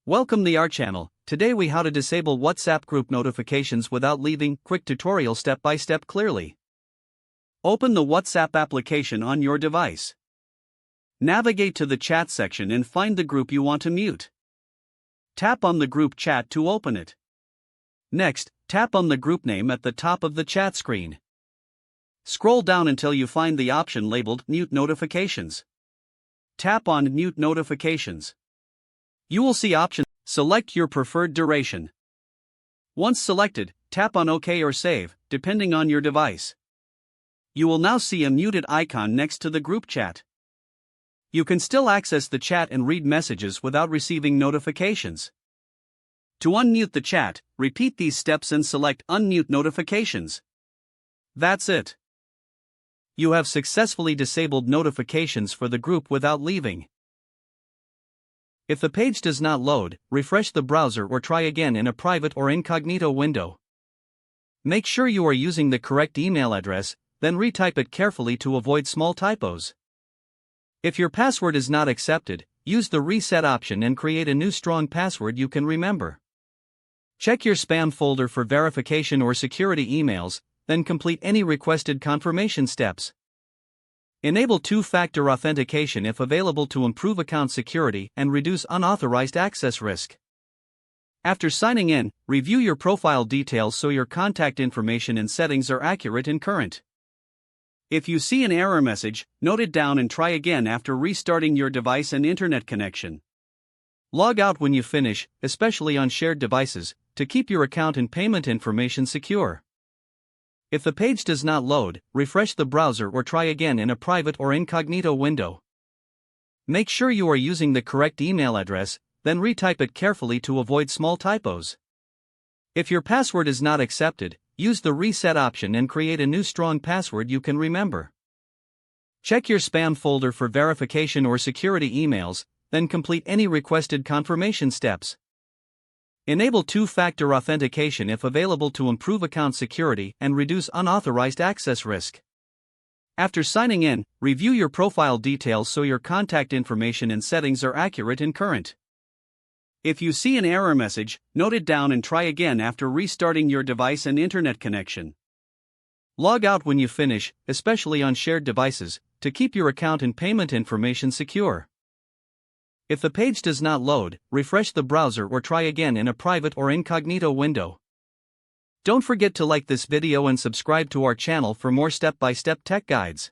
Welcome to our channel. Today we how to disable WhatsApp group notifications without leaving. Quick tutorial step by step clearly. Open the WhatsApp application on your device. Navigate to the chat section and find the group you want to mute. Tap on the group chat to open it. Next, tap on the group name at the top of the chat screen. Scroll down until you find the option labeled Mute Notifications. Tap on Mute Notifications. You will see option. Select your preferred duration. Once selected, tap on OK or Save, depending on your device. You will now see a muted icon next to the group chat. You can still access the chat and read messages without receiving notifications. To unmute the chat, repeat these steps and select Unmute Notifications. That's it. You have successfully disabled notifications for the group without leaving. If the page does not load, refresh the browser or try again in a private or incognito window. Make sure you are using the correct email address, then retype it carefully to avoid small typos. If your password is not accepted, use the reset option and create a new strong password you can remember. Check your spam folder for verification or security emails, then complete any requested confirmation steps. Enable two-factor authentication if available to improve account security and reduce unauthorized access risk. After signing in, review your profile details so your contact information and settings are accurate and current. If you see an error message, note it down and try again after restarting your device and internet connection. Log out when you finish, especially on shared devices, to keep your account and payment information secure. If the page does not load, refresh the browser or try again in a private or incognito window. Make sure you are using the correct email address, then retype it carefully to avoid small typos. If your password is not accepted, use the reset option and create a new strong password you can remember. Check your spam folder for verification or security emails, then complete any requested confirmation steps. Enable two-factor authentication if available to improve account security and reduce unauthorized access risk. After signing in, review your profile details so your contact information and settings are accurate and current. If you see an error message, note it down and try again after restarting your device and internet connection. Log out when you finish, especially on shared devices, to keep your account and payment information secure. If the page does not load, refresh the browser or try again in a private or incognito window. Don't forget to like this video and subscribe to our channel for more step-by-step tech guides.